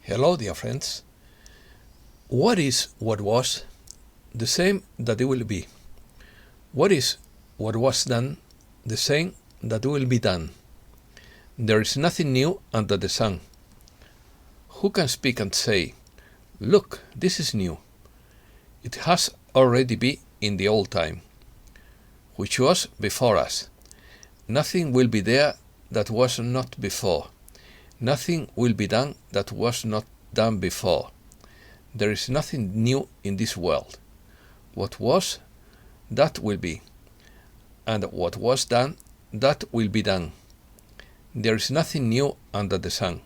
Hello, dear friends. What is what was? The same that it will be. What is what was done? The same that will be done. There is nothing new under the sun. Who can speak and say, "Look, this is new"? It has already been in the old time, which was before us. Nothing will be there that was not before. Nothing will be done that was not done before. There is nothing new in this world. What was, that will be. And what was done, that will be done. There is nothing new under the sun.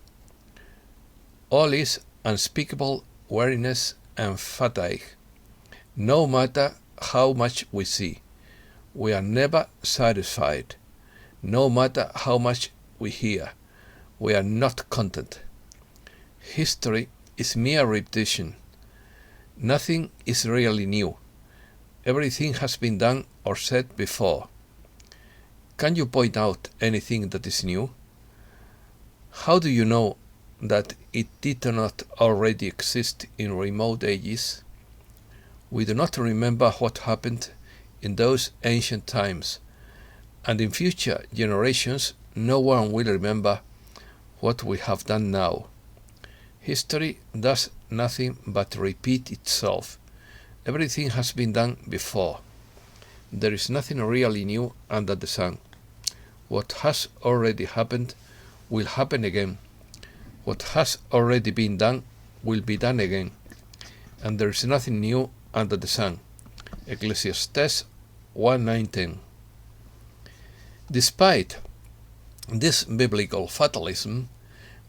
All is unspeakable weariness and fatigue. No matter how much we see, we are never satisfied. No matter how much we hear, we are not content. History is mere repetition. Nothing is really new. Everything has been done or said before. Can you point out anything that is new? How do you know that it did not already exist in remote ages? We do not remember what happened in those ancient times, and in future generations no one will remember what we have done now. History does nothing but repeat itself. Everything has been done before. There is nothing really new under the sun. What has already happened will happen again. What has already been done will be done again. And there is nothing new under the sun. Ecclesiastes 1:9-10. Despite this biblical fatalism,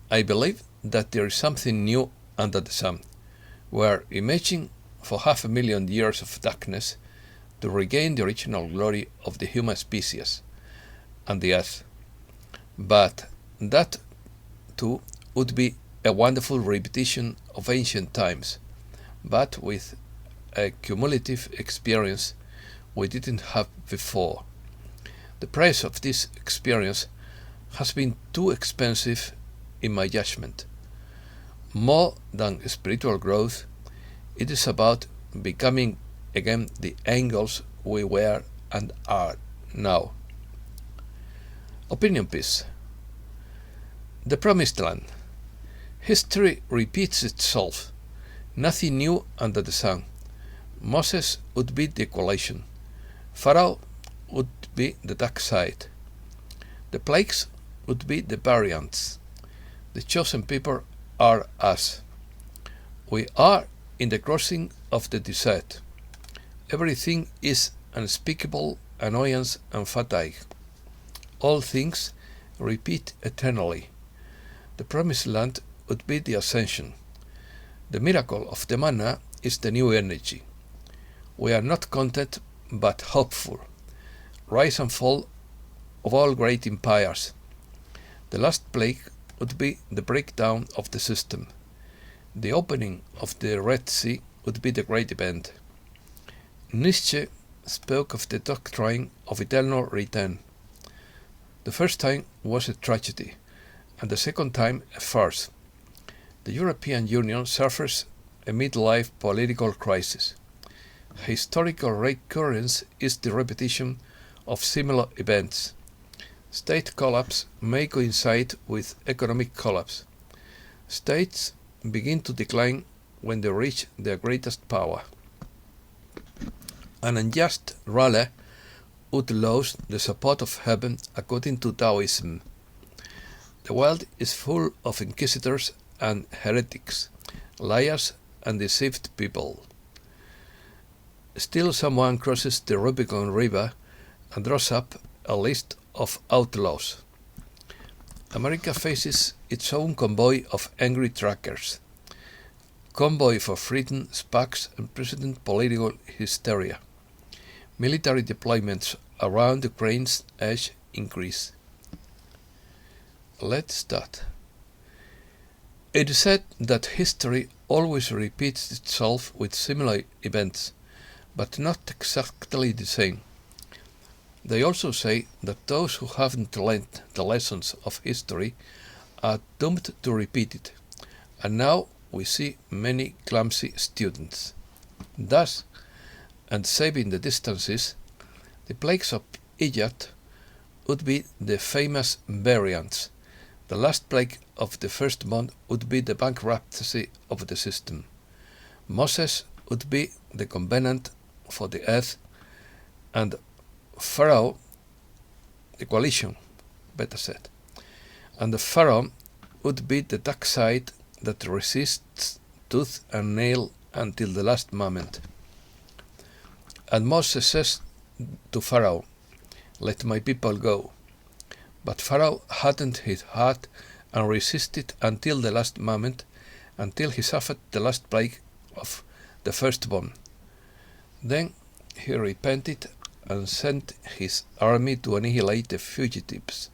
I believe that there is something new under the sun. We are imaging for 500,000 years of darkness to regain the original glory of the human species and the earth. But that too would be a wonderful repetition of ancient times, but with a cumulative experience we didn't have before. The price of this experience has been too expensive in my judgment. More than spiritual growth, it is about becoming again the angels we were and are now. Opinion piece. The Promised Land. History repeats itself. Nothing new under the sun. Moses would be the equalization. Pharaoh would be the dark side. The plagues would be the variants. The chosen people are us. We are in the crossing of the desert. Everything is unspeakable annoyance and fatigue. All things repeat eternally. The Promised Land would be the Ascension. The miracle of the manna is the new energy. We are not content but hopeful. Rise and fall of all great empires. The last plague would be the breakdown of the system. The opening of the Red Sea would be the great event. Nietzsche spoke of the doctrine of eternal return. The first time was a tragedy, and the second time a farce. The European Union suffers a midlife political crisis. Historical recurrence is the repetition of similar events. State collapse may coincide with economic collapse. States begin to decline when they reach their greatest power. An unjust ruler would lose the support of heaven according to Taoism. The world is full of inquisitors and heretics, liars and deceived people. Still someone crosses the Rubicon River and draws up a list of outlaws. America faces its own convoy of angry trackers. Convoy for freedom sparks unprecedented political hysteria. Military deployments around Ukraine's edge increase. Let's start. It is said that history always repeats itself with similar events, but not exactly the same. They also say that those who haven't learned the lessons of history are doomed to repeat it, and now we see many clumsy students. Thus, and saving the distances, the plagues of Egypt would be the famous variants. The last plague of the firstborn would be the bankruptcy of the system. Moses would be the covenant for the earth, and Pharaoh, the coalition, better said. And the Pharaoh would be the dark side that resists tooth and nail until the last moment. And Moses says to Pharaoh, "Let my people go." But Pharaoh hardened his heart and resisted until the last moment, until he suffered the last plague of the firstborn. Then he repented and sent his army to annihilate the fugitives.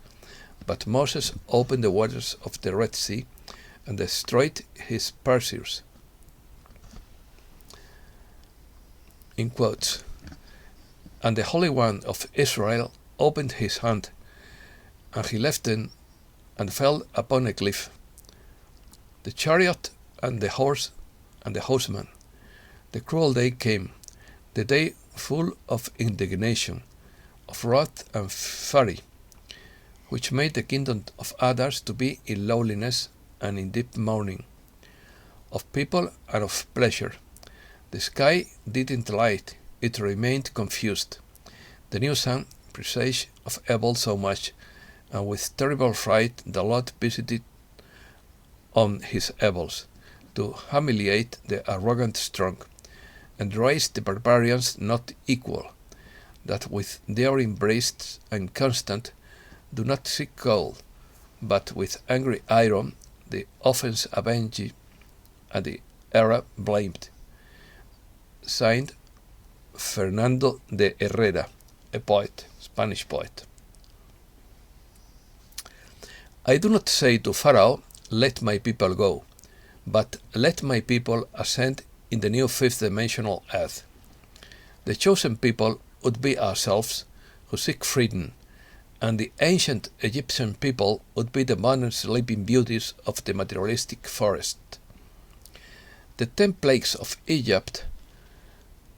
But Moses opened the waters of the Red Sea and destroyed his pursuers. In quotes, and the Holy One of Israel opened his hand, and he left them and fell upon a cliff. The chariot and the horse and the horseman. The cruel day came, the day full of indignation, of wrath and fury, which made the kingdom of others to be in lowliness and in deep mourning, of people and of pleasure. The sky didn't light, it remained confused. The new sun presaged of evil so much, and with terrible fright the Lord visited on his evils, to humiliate the arrogant strong, and raise the barbarians not equal, that with daring breasts and constant do not seek gold, but with angry iron the offense avenged and the error blamed. Signed, Fernando de Herrera, a poet, Spanish poet. I do not say to Pharaoh, "Let my people go," but "Let my people ascend in the new fifth-dimensional earth." The chosen people would be ourselves, who seek freedom, and the ancient Egyptian people would be the modern sleeping beauties of the materialistic forest. The 10 plagues of Egypt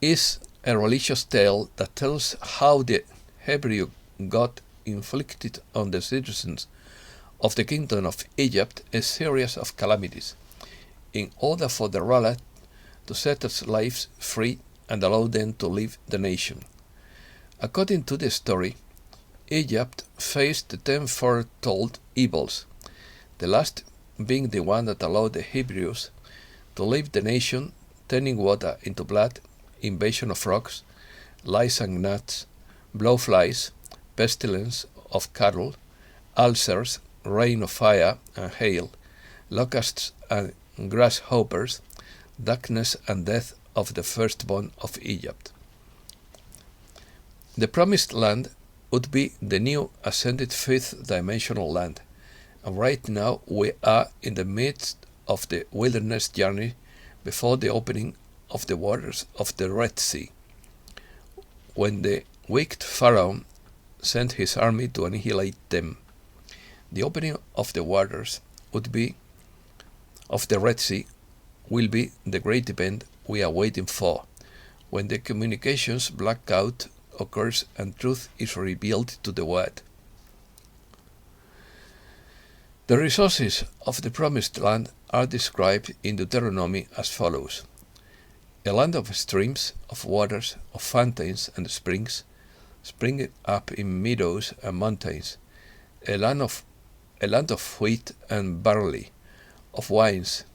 is a religious tale that tells how the Hebrew God inflicted on the citizens of the kingdom of Egypt a series of calamities, in order for the ruler to set the slaves free and allow them to leave the nation. According to the story, Egypt faced the 10 foretold evils, the last being the one that allowed the Hebrews to leave the nation, turning water into blood, invasion of frogs, lice and gnats, blowflies, pestilence of cattle, ulcers, rain of fire and hail, locusts and grasshoppers, darkness and death of the firstborn of Egypt. The promised land would be the new ascended fifth-dimensional land, and right now we are in the midst of the wilderness journey before the opening of the waters of the Red Sea, when the wicked Pharaoh sent his army to annihilate them. The opening of the waters would be of the Red Sea will be the great event we are waiting for, when the communications blackout occurs and truth is revealed to the world. The resources of the promised land are described in Deuteronomy as follows: a land of streams, of waters, of fountains and springs, springing up in meadows and mountains, a land of wheat and barley, of wines,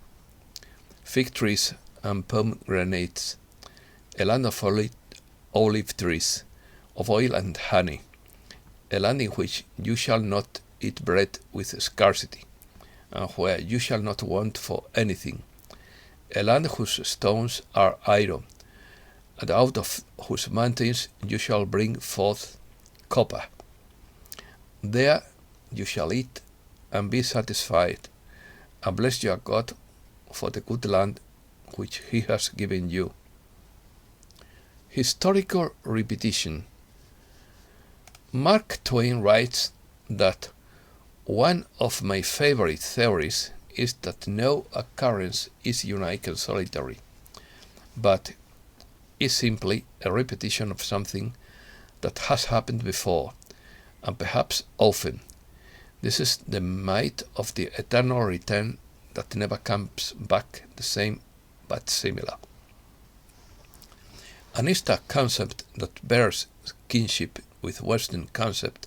fig trees and pomegranates, a land of olive trees, of oil and honey, a land in which you shall not eat bread with scarcity, and where you shall not want for anything, a land whose stones are iron, and out of whose mountains you shall bring forth copper. There you shall eat and be satisfied, and bless your God for the good land which he has given you. Historical repetition. Mark Twain writes that one of my favorite theories is that no occurrence is unique and solitary, but is simply a repetition of something that has happened before, and perhaps often. This is the might of the eternal return that never comes back the same but similar. An Eastern concept that bears kinship with Western concept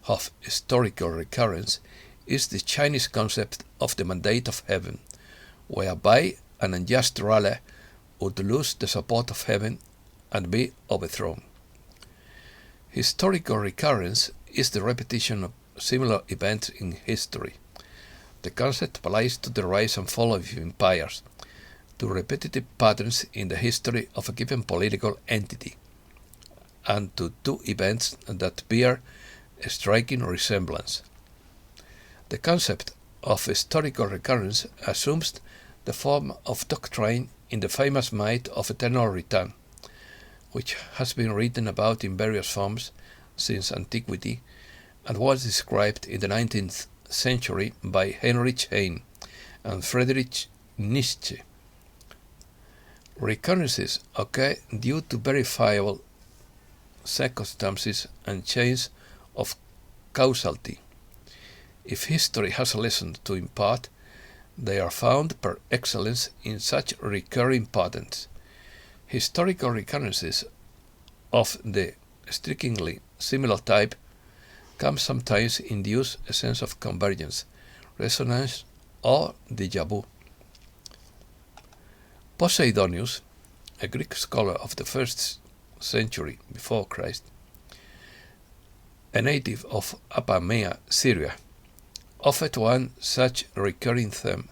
of historical recurrence is the Chinese concept of the mandate of heaven, whereby an unjust ruler would lose the support of heaven and be overthrown. Historical recurrence is the repetition of similar events in history. The concept applies to the rise and fall of empires, to repetitive patterns in the history of a given political entity, and to two events that bear a striking resemblance. The concept of historical recurrence assumes the form of doctrine in the famous myth of eternal return, which has been written about in various forms since antiquity and was described in the 19th century by Heinrich Heine and Friedrich Nietzsche. Recurrences occur due to verifiable circumstances and chains of causality. If history has a lesson to impart, they are found per excellence in such recurring patterns. Historical recurrences of the strikingly similar type can sometimes induce a sense of convergence, resonance, or déjà vu. Poseidonius, a Greek scholar of the 1st century before Christ, a native of Apamea, Syria, offered one such recurring theme,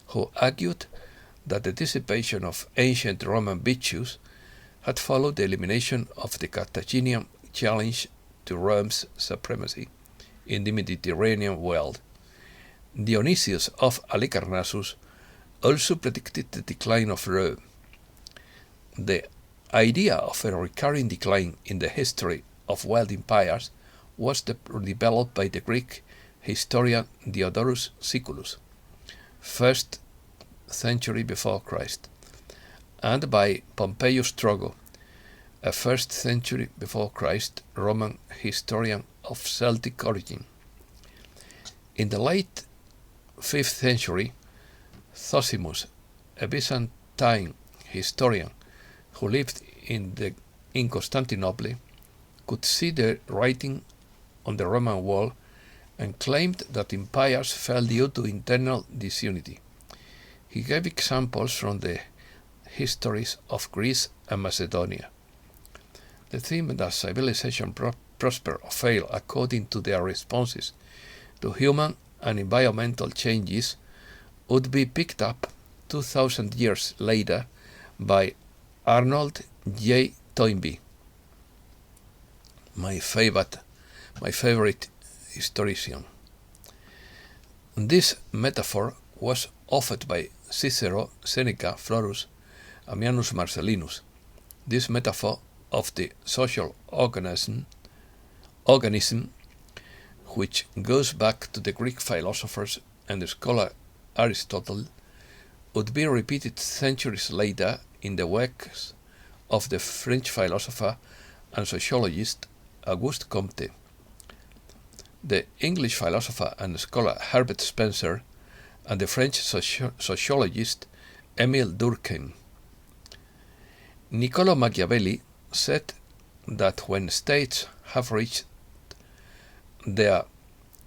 who argued that the dissipation of ancient Roman virtues had followed the elimination of the Carthaginian challenge to Rome's supremacy in the Mediterranean world. Dionysius of Halicarnassus also predicted the decline of Rome. The idea of a recurring decline in the history of world empires was developed by the Greek historian Diodorus Siculus, 1st century before Christ, and by Pompeius Trogo, a 1st century before Christ Roman historian of Celtic origin. In the late 5th century, Zosimus, a Byzantine historian who lived in Constantinople, could see the writing on the Roman wall and claimed that empires fell due to internal disunity. He gave examples from the histories of Greece and Macedonia. The theme that civilization prosper or fail according to their responses to human and environmental changes would be picked up 2,000 years later by Arnold J. Toynbee, my favorite historian. This metaphor was offered by Cicero, Seneca, Florus, Ammianus Marcellinus. This metaphor of the social organism, which goes back to the Greek philosophers and the scholar Aristotle, would be repeated centuries later in the works of the French philosopher and sociologist Auguste Comte, the English philosopher and scholar Herbert Spencer, and the French sociologist Émile Durkheim. Niccolò Machiavelli said that when states have reached their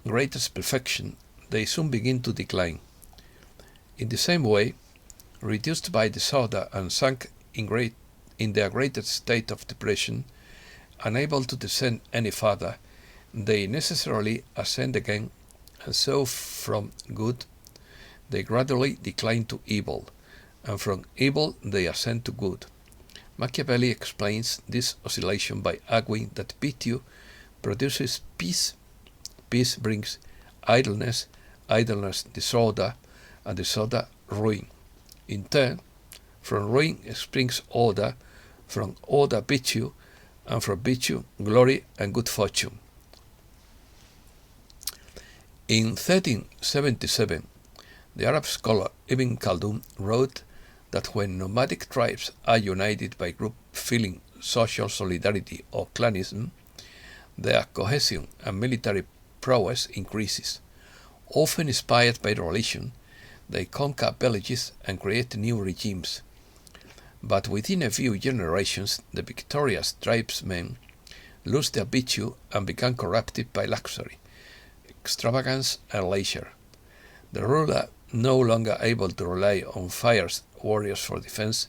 greatest perfection, they soon begin to decline. In the same way, reduced by disorder and sunk in their greatest state of depression, unable to descend any further, they necessarily ascend again, and so from good they gradually decline to evil, and from evil they ascend to good. Machiavelli explains this oscillation by arguing that virtue produces peace, peace brings idleness, idleness disorder, and disorder ruin. In turn, from ruin springs order, from order virtue, and from virtue glory and good fortune. In 1377, The Arab scholar Ibn Khaldun wrote that when nomadic tribes are united by group feeling, social solidarity or clanism, their cohesion and military prowess increases. Often inspired by religion, they conquer villages and create new regimes. But within a few generations, the victorious tribesmen lose their virtue and become corrupted by luxury, extravagance, and leisure. The ruler, no longer able to rely on fierce warriors for defense,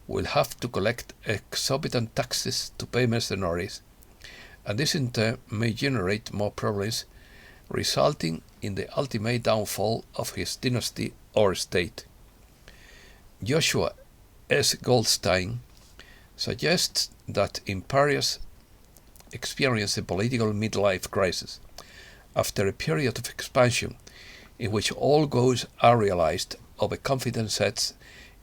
will have to collect exorbitant taxes to pay mercenaries, and this in turn may generate more problems, resulting in the ultimate downfall of his dynasty or state. Joshua S. Goldstein suggests that empires experience a political midlife crisis after a period of expansion in which all goals are realized, overconfidence sets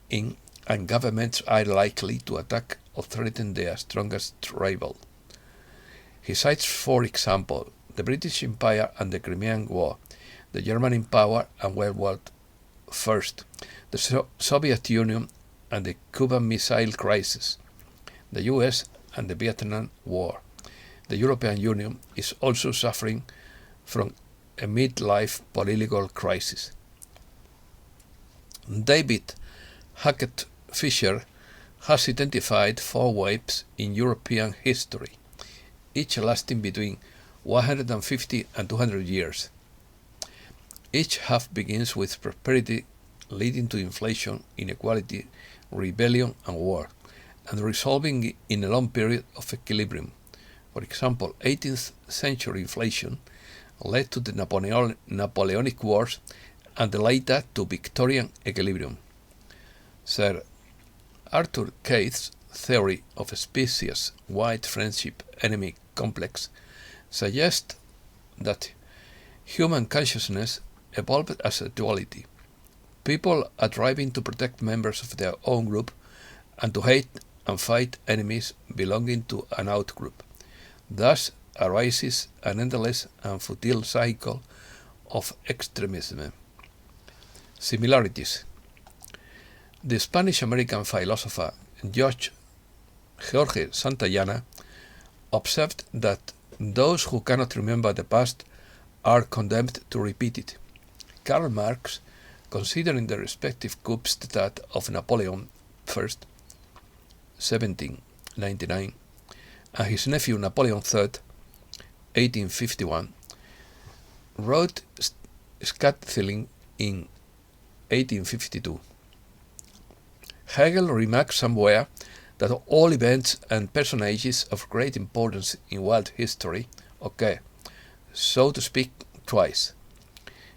in, and governments are likely to attack or threaten their strongest rival. He cites, for example, the British Empire and the Crimean War, the German Empire and World War I, the Soviet Union and the Cuban Missile Crisis, the US and the Vietnam War. The European Union is also suffering from a midlife political crisis. David Hackett Fischer has identified 4 waves in European history, each lasting between 150 and 200 years. Each half begins with prosperity leading to inflation, inequality, rebellion, and war, and resolving in a long period of equilibrium. For example, 18th century inflation led to the Napoleonic Wars and later to Victorian equilibrium. Sir Arthur Keith's theory of a species-wide friendship-enemy complex suggests that human consciousness evolved as a duality. People are driving to protect members of their own group and to hate and fight enemies belonging to an outgroup. Thus arises an endless and futile cycle of extremism. Similarities. The Spanish-American philosopher Jorge Santayana observed that those who cannot remember the past are condemned to repeat it. Karl Marx, considering the respective coups d'etat of Napoleon I, 1799, and his nephew Napoleon III, 1851, wrote scathingly in 1852. Hegel remarked somewhere that all events and personages of great importance in world history occur, so to speak, twice.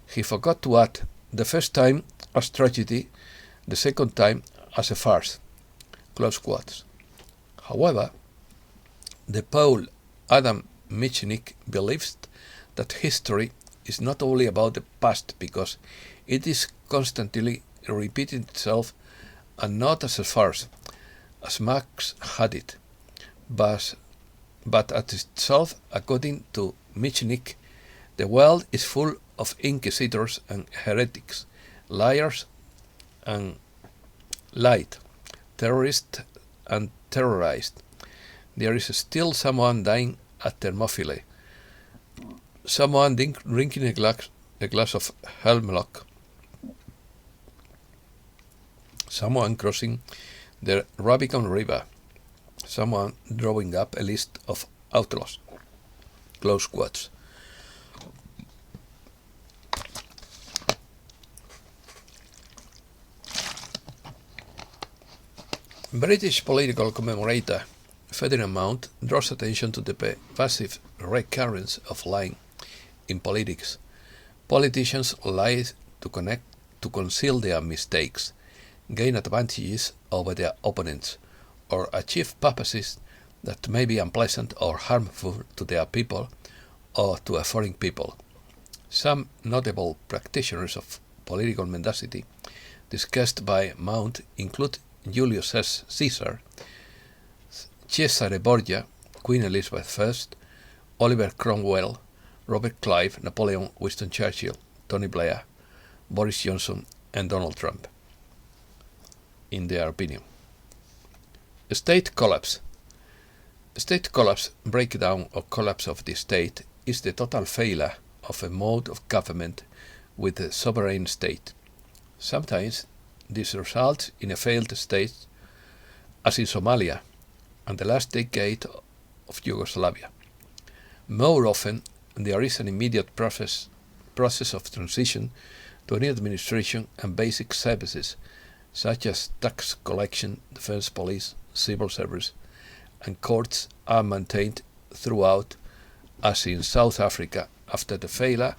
He forgot to add the first time as tragedy, the second time as a farce. Close quotes. However, the Paul Adam Mitchnick believes that history is not only about the past because it is constantly repeating itself and not as a farce, as Marx had it, but at itself. According to Mitchnick, the world is full of inquisitors and heretics, liars and lied, terrorists and terrorized. There is still someone dying at Thermopylae, someone drinking a glass of hemlock, someone crossing the Rubicon River, someone drawing up a list of outlaws. Close quotes. British political commemorator Ferdinand Mount draws attention to the pervasive recurrence of lying in politics. Politicians lie to conceal their mistakes, gain advantages over their opponents, or achieve purposes that may be unpleasant or harmful to their people or to a foreign people. Some notable practitioners of political mendacity discussed by Mount include Julius Caesar, Cesare Borgia, Queen Elizabeth I, Oliver Cromwell, Robert Clive, Napoleon, Winston Churchill, Tony Blair, Boris Johnson and Donald Trump, in their opinion. State collapse. State collapse, breakdown or collapse of the state, is the total failure of a mode of government with a sovereign state. Sometimes this results in a failed state, as in Somalia and the last decade of Yugoslavia. More often, there is an immediate process of transition to a new administration and basic services, such as tax collection, defense police, civil service, and courts are maintained throughout, as in South Africa after the failure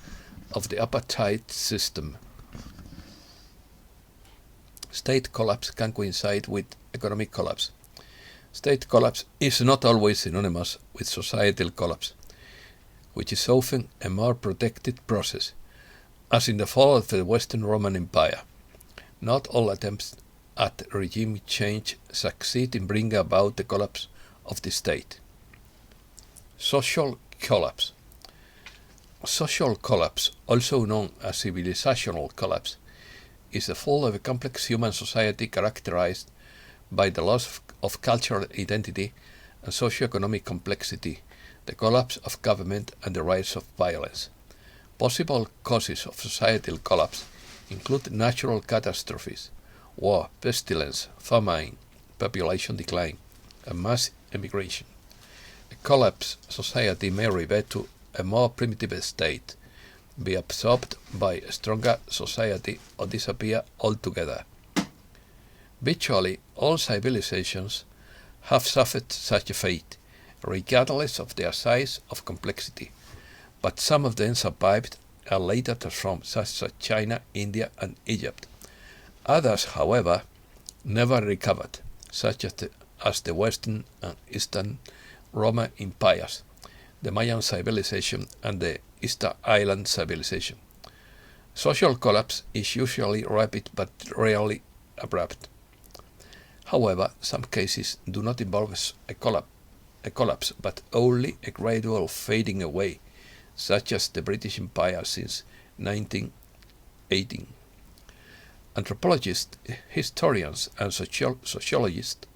of the apartheid system. State collapse can coincide with economic collapse. State collapse is not always synonymous with societal collapse, which is often a more protected process, as in the fall of the Western Roman Empire. Not all attempts at regime change succeed in bringing about the collapse of the state. Social collapse. Social collapse, also known as civilizational collapse, is the fall of a complex human society characterized by the loss of cultural identity and socio-economic complexity, the collapse of government, and the rise of violence. Possible causes of societal collapse include natural catastrophes, war, pestilence, famine, population decline, and mass emigration. A collapsed society may revert to a more primitive state, be absorbed by a stronger society, or disappear altogether. Virtually all civilizations have suffered such a fate, regardless of their size of complexity, but some of them survived and later transformed, such as China, India, and Egypt. Others, however, never recovered, such as the Western and Eastern Roman empires, the Mayan civilization, and the Easter Island civilization. Social collapse is usually rapid but rarely abrupt. However, some cases do not involve a collapse, but only a gradual fading away, such as the British Empire since 1918. Anthropologists, historians, and sociologists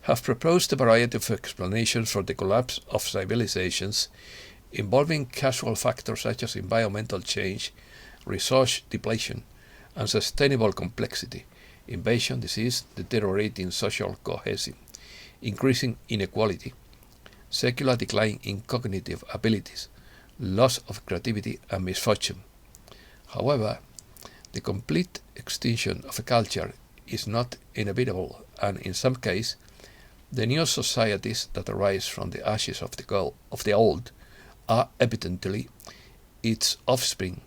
have proposed a variety of explanations for the collapse of civilizations involving casual factors such as environmental change, resource depletion, unsustainable complexity, invasion, disease, deteriorating social cohesion, increasing inequality, secular decline in cognitive abilities, loss of creativity, and misfortune. However, the complete extinction of a culture is not inevitable, and in some cases, the new societies that arise from the ashes of the old are evidently its offspring,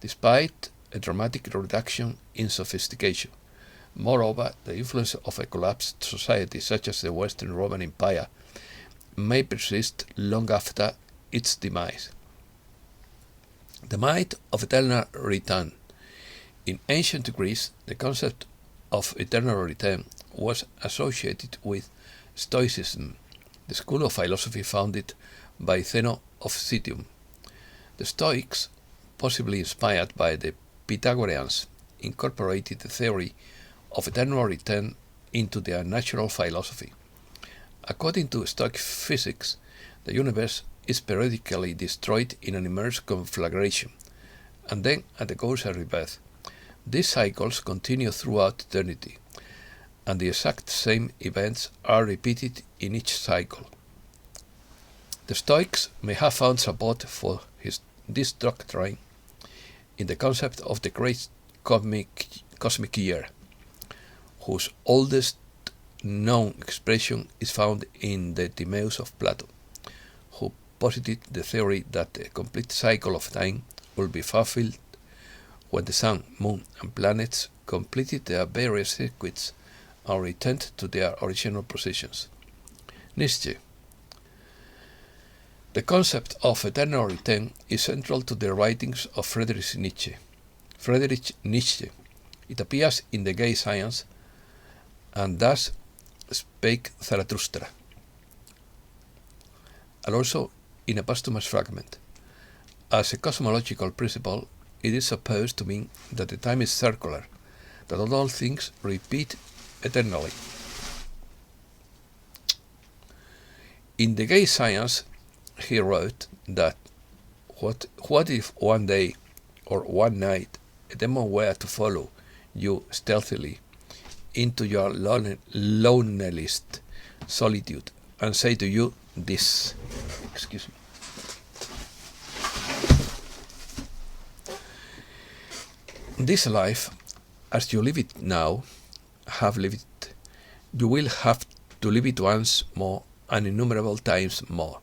despite a dramatic reduction in sophistication. Moreover, the influence of a collapsed society such as the Western Roman Empire may persist long after its demise. The myth of eternal return. In ancient Greece, the concept of eternal return was associated with Stoicism, the school of philosophy founded by Zeno of Citium. The Stoics, possibly inspired by the Pythagoreans, incorporated the theory of eternal return into their natural philosophy. According to Stoic physics, the universe is periodically destroyed in an immense conflagration, and then undergoes a rebirth. These cycles continue throughout eternity, and the exact same events are repeated in each cycle. The Stoics may have found support for this doctrine in the concept of the great cosmic year, whose oldest known expression is found in the Timaeus of Plato, who posited the theory that a complete cycle of time will be fulfilled when the sun, moon, and planets completed their various circuits and returned to their original positions. Nietzsche. The concept of eternal return is central to the writings of Friedrich Nietzsche. It appears in The Gay Science, and Thus Spake Zarathustra, and also in a posthumous fragment. As a cosmological principle, it is supposed to mean that the time is circular, that all things repeat eternally. In The Gay Science, he wrote that what if one day or one night a demon were to follow you stealthily into your loneliest solitude and say to you this, excuse me, this life, as you live it now, have lived it, you will have to live it once more and innumerable times more,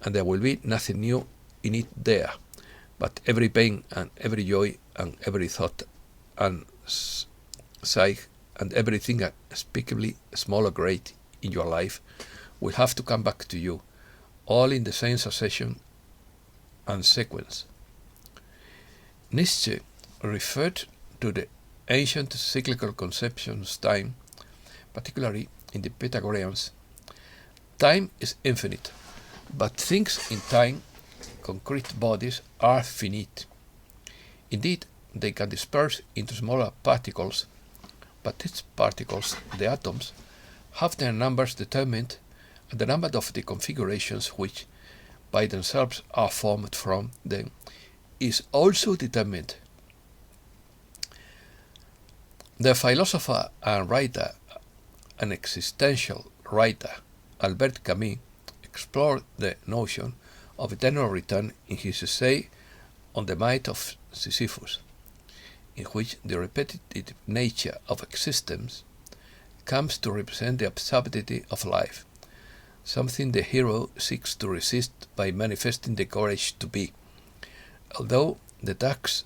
and there will be nothing new in it there, but every pain and every joy and every thought and sigh and everything unspeakably small or great in your life will have to come back to you, all in the same succession and sequence. Nietzsche referred to the ancient cyclical conceptions of time, particularly in the Pythagoreans. Time is infinite, but things in time, concrete bodies, are finite. Indeed, they can disperse into smaller particles, but these particles, the atoms, have their numbers determined, and the number of the configurations which by themselves are formed from them is also determined. The philosopher and writer, an existential writer, Albert Camus, explored the notion of eternal return in his essay on the myth of Sisyphus, in which the repetitive nature of existence comes to represent the absurdity of life, something the hero seeks to resist by manifesting the courage to be, although the task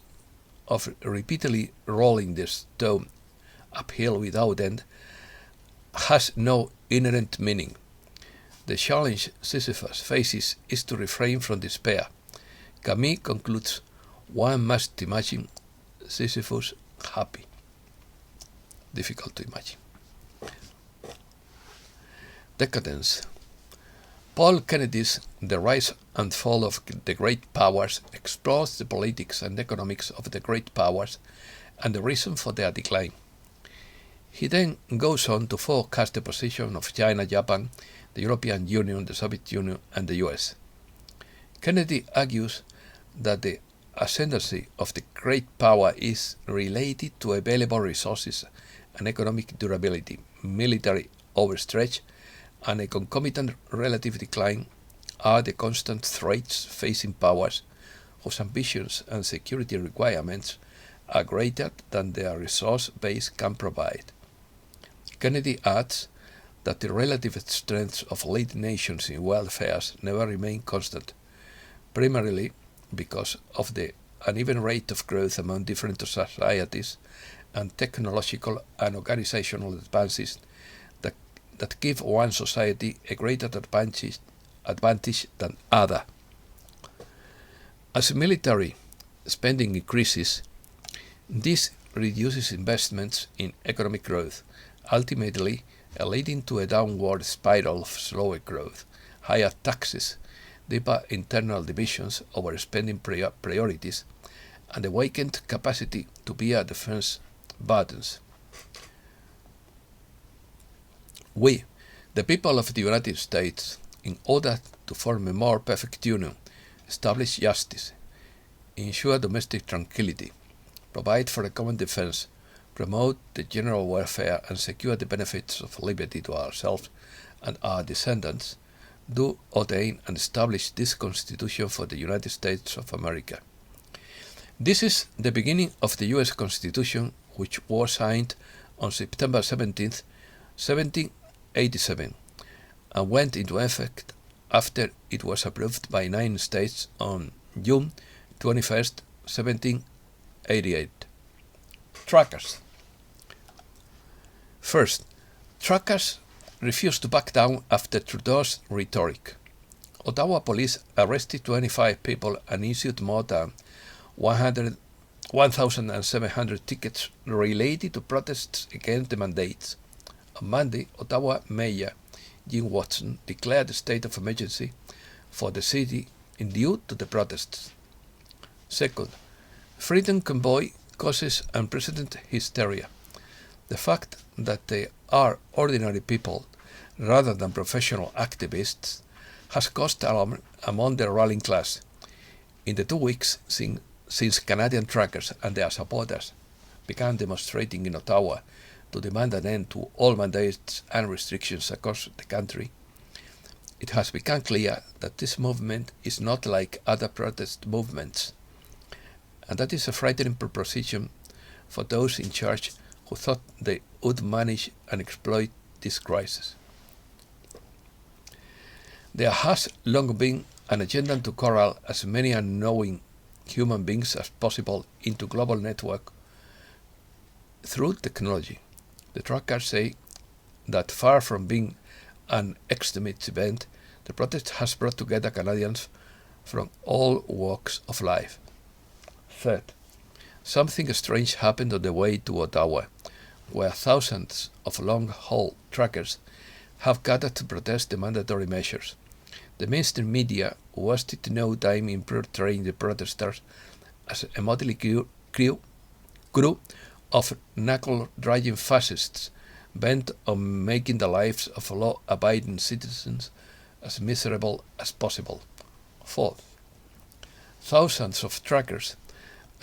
of repeatedly rolling the stone uphill without end has no inherent meaning. The challenge Sisyphus faces is to refrain from despair. Camus concludes, one must imagine Sisyphus happy. Difficult to imagine. Decadence. Paul Kennedy's The Rise and Fall of the Great Powers explores the politics and economics of the great powers and the reason for their decline. He then goes on to forecast the position of China, Japan, the European Union, the Soviet Union, and the US. Kennedy argues that the ascendancy of the great power is related to available resources and economic durability, military overstretch, and a concomitant relative decline are the constant threats facing powers whose ambitions and security requirements are greater than their resource base can provide. Kennedy adds that the relative strengths of leading nations in world affairs never remain constant, primarily because of the uneven rate of growth among different societies and technological and organizational advances that give one society a greater advantage than other. As military spending increases, this reduces investments in economic growth, ultimately leading to a downward spiral of slower growth, higher taxes, deeper internal divisions over spending priorities, and a weakened capacity to bear defense burdens. We, the people of the United States, in order to form a more perfect union, establish justice, ensure domestic tranquility, provide for a common defense, promote the general welfare, and secure the benefits of liberty to ourselves and our descendants, do ordain and establish this Constitution for the United States of America. This is the beginning of the U.S. Constitution, which was signed on September 17, 1787, and went into effect after it was approved by 9 states on June 21, 1788. Trackers. First, trackers refused to back down after Trudeau's rhetoric. Ottawa police arrested 25 people and issued more than 1,700 tickets related to protests against the mandates. On Monday, Ottawa Mayor Jim Watson declared a state of emergency for the city due to the protests. Second, Freedom Convoy causes unprecedented hysteria. The fact that they are ordinary people rather than professional activists has caused alarm among the ruling class. In the 2 weeks since Canadian truckers and their supporters began demonstrating in Ottawa to demand an end to all mandates and restrictions across the country, it has become clear that this movement is not like other protest movements, and that is a frightening proposition for those in charge who thought they would manage and exploit this crisis. There has long been an agenda to corral as many unknowing human beings as possible into global network through technology. The trackers say that far from being an extremist event, the protest has brought together Canadians from all walks of life. Third, something strange happened on the way to Ottawa, where thousands of long-haul truckers have gathered to protest the mandatory measures. The mainstream media wasted no time in portraying the protesters as a motley crew of knuckle-dragging fascists bent on making the lives of law-abiding citizens as miserable as possible. Fourth, thousands of truckers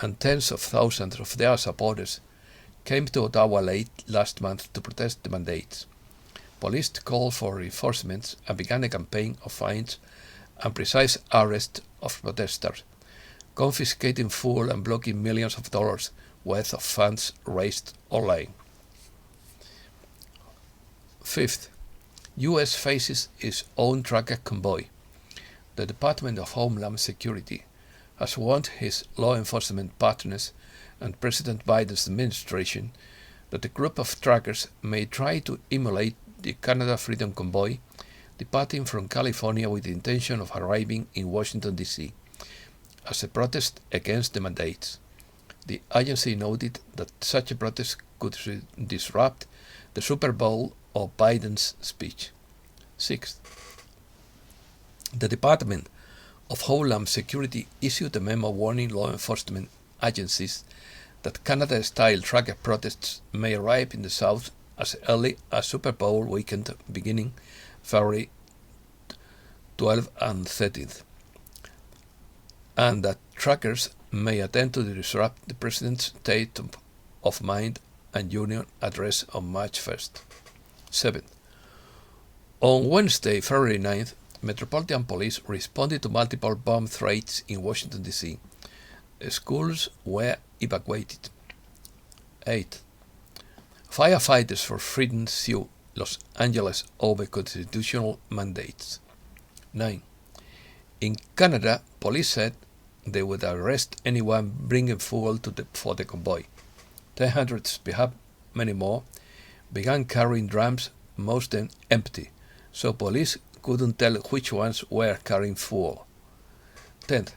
and tens of thousands of their supporters came to Ottawa late last month to protest the mandates. Police called for reinforcements and began a campaign of fines and precise arrest of protesters, confiscating fuel and blocking millions of dollars worth of funds raised online. Fifth, U.S. faces its own trucker convoy. The Department of Homeland Security has warned his law enforcement partners and President Biden's administration that a group of truckers may try to emulate the Canada Freedom Convoy departing from California with the intention of arriving in Washington, D.C. as a protest against the mandates. The agency noted that such a protest could disrupt the Super Bowl or Biden's speech. Sixth, the Department of Homeland Security issued a memo warning law enforcement agencies that Canada-style trucker protests may arrive in the South as early as Super Bowl weekend beginning February 12th and 13th, and that truckers may attempt to disrupt the President's State of Mind and Union address on March 1st. 7th, on Wednesday, February 9th, Metropolitan Police responded to multiple bomb threats in Washington, D.C. Schools were evacuated. 8. Firefighters for Freedom sue Los Angeles over constitutional mandates. 9. In Canada, police said they would arrest anyone bringing fuel for the convoy. 100, perhaps many more, began carrying drums, most of them empty, so police couldn't tell which ones were carrying fuel. 10th,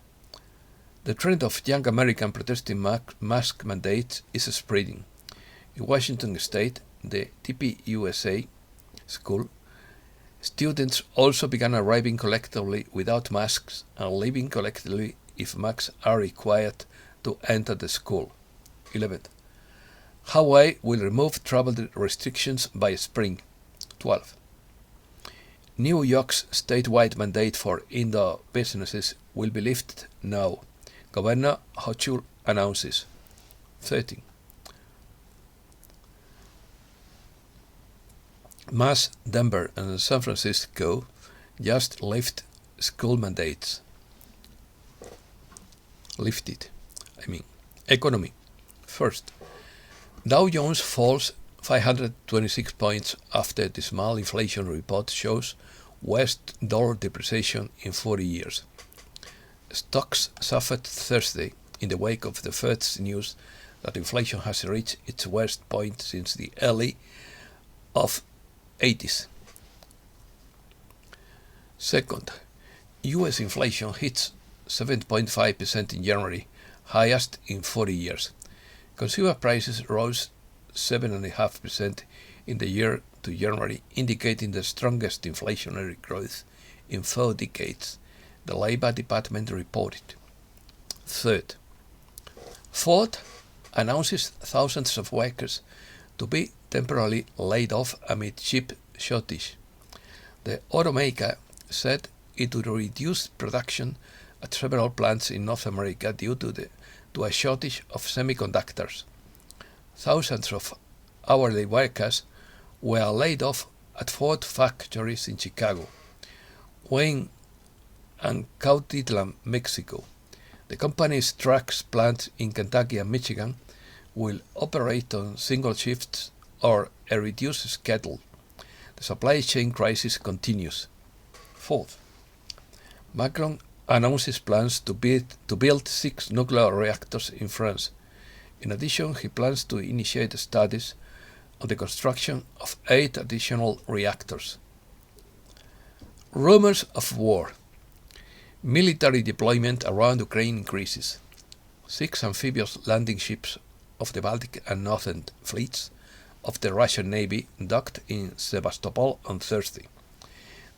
the trend of young Americans protesting mask mandates is spreading. In Washington State, the TPUSA school, students also began arriving collectively without masks and leaving collectively if masks are required to enter the school. 11th, Hawaii will remove travel restrictions by spring. 12th, New York's statewide mandate for indoor businesses will be lifted now, Governor Hochul announces. 13. Mass, Denver, and San Francisco just lift school mandates. Economy. First, Dow Jones falls 526 points after the small inflation report shows worst dollar depreciation in 40 years. Stocks suffered Thursday in the wake of the first news that inflation has reached its worst point since the early of 80s. Second, U.S. inflation hits 7.5% in January, highest in 40 years. Consumer prices rose 7.5% in the year to January, indicating the strongest inflationary growth in 4 decades, the Labor Department reported. Third, Ford announces thousands of workers to be temporarily laid off amid chip shortage. The automaker said it would reduce production at several plants in North America due to a shortage of semiconductors. Thousands of hourly workers were laid off at Ford factories in Chicago, Wayne, and Cuautitlán, Mexico. The company's trucks plants in Kentucky and Michigan will operate on single shifts or a reduced schedule. The supply chain crisis continues. Fourth, Macron announces plans to build 6 nuclear reactors in France. In addition, he plans to initiate studies on the construction of 8 additional reactors. Rumors of war. Military deployment around Ukraine increases. 6 amphibious landing ships of the Baltic and Northern fleets of the Russian Navy docked in Sevastopol on Thursday.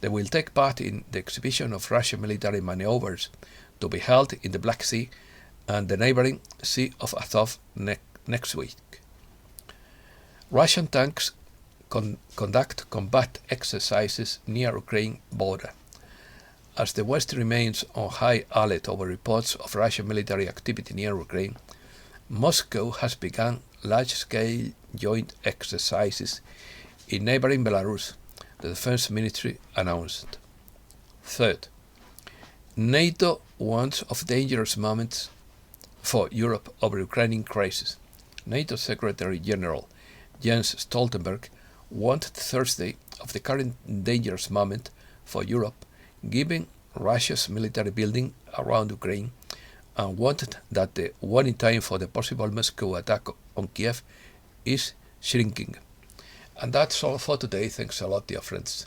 They will take part in the exhibition of Russian military maneuvers to be held in the Black Sea and the neighboring Sea of Azov next week. Russian tanks conduct combat exercises near Ukraine border. As the West remains on high alert over reports of Russian military activity near Ukraine, Moscow has begun large-scale joint exercises in neighboring Belarus, the Defense Ministry announced. Third, NATO warns of dangerous moments for Europe over Ukrainian crisis. NATO Secretary General Jens Stoltenberg warned Thursday of the current dangerous moment for Europe, given Russia's military building around Ukraine, and warned that the warning time for the possible Moscow attack on Kiev is shrinking. And that's all for today. Thanks a lot, dear friends.